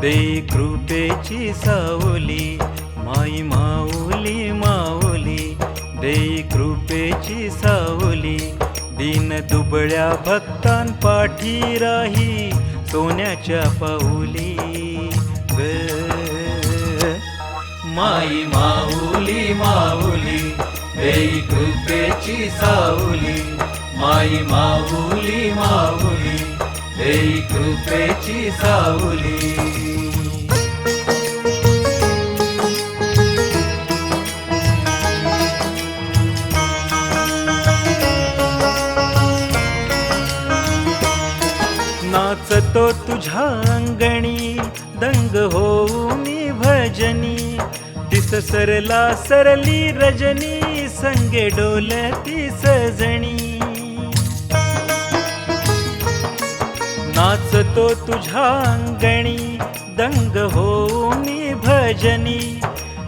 देई कृपेची सावली, माई माऊली माऊली देई कृपेची सावली. दीन दुबळ्या भक्तांपाठी राही सोन्याच्या पाऊली ग. माई माऊली माऊली देई कृपेची सावली, माई माऊली माऊली देई कृपेची सावली. नाचतो तुझ्या अंगणी दंग होऊ मी भजनी. दिस सरला सरली रजनी संगे डोलती सजणी. नाचतो तुझ्या अंगणी दंग होऊ मी भजनी.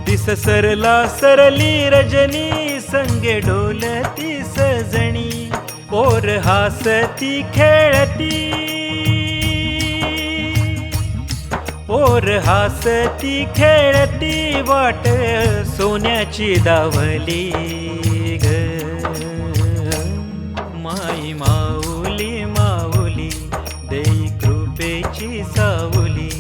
दिस सरला सरली रजनी संगे डोलती सजणी. पोर हासती खेळती, पोर हासती खेळती वाट सोन्याची दावली ग. माई माऊली माऊली देई कृपेची सावली.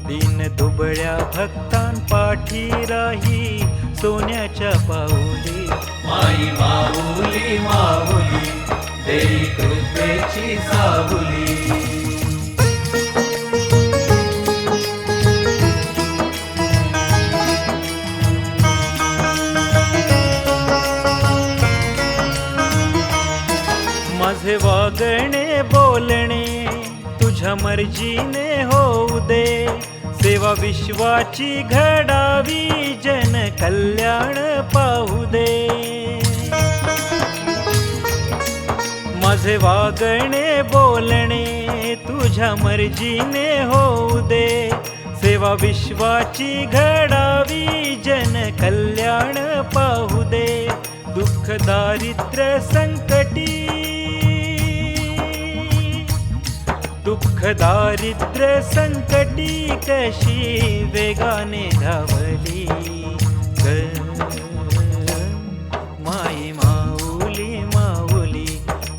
दीन दुबळ्या भक्तांपाठी राही सोन्याच्या पाऊली. माई माऊली माऊली देई कृपेची सावली. माझे वागणे बोलणे तुझ्या मर्जीने होऊ दे. सेवा विश्वाची घडावी जन कल्याण पाहू दे. माझे वागणे बोलणे तुझ्या मर्जीने होऊ दे. सेवा विश्वाची घडावी जन कल्याण पाहू दे. दुःख दारिद्र्य संकटी, दुःख दारिद्र्य संकटी कशी वेगाने धावली ग. माई माऊली माऊली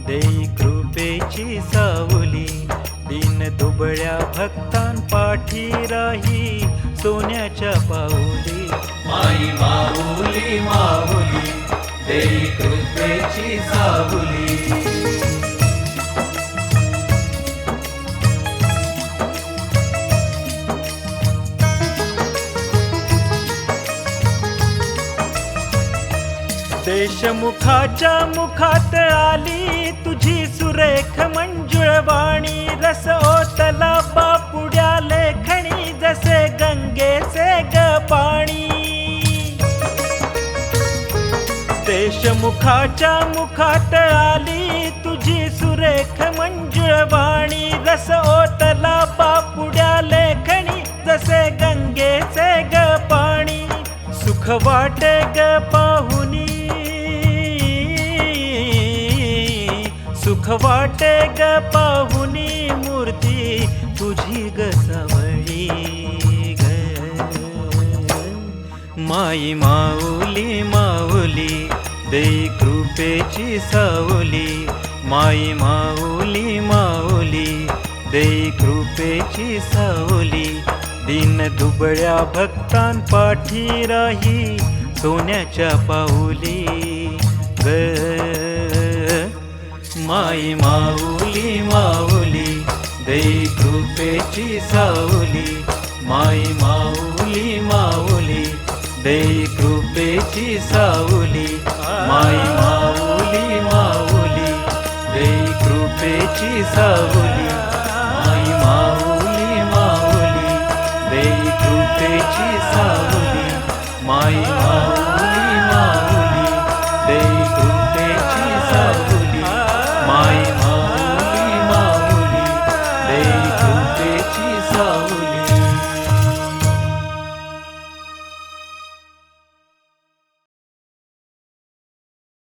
देई कृपेची सावली. दीन दुबळ्या भक्तांपाठी राही सोन्याच्या पाऊली. माई माऊली माऊली देई कृपेची सावली. देशमुखाच्या मुखात आली तुझी सुरेख मंजुळवाणी. रस ओतला बापुड्या लेखणी जसे गंगेचे ग पाणी. देशमुखाच्या मुखात आली तुझी सुरेख मंजुळवाणी. रस ओतला बापुड्या लेखणी जसे गंगेचे ग पाणी. सुख वाटे ग पाहुनी, सुख वाटे ग पाहुनी मूर्ती तुझी ग सावळी ग. माई माऊली माऊली देई कृपेची सावली. माई माऊली माऊली देई कृपेची सावली. दीन दुबळ्या भक्तांपाठी राही सोन्याच्या पाऊली ग. माई माऊली माऊली देई कृपेची सावली. माई माऊली माऊली देई कृपेची सावली. माई माऊली माऊली देई कृपेची सावली.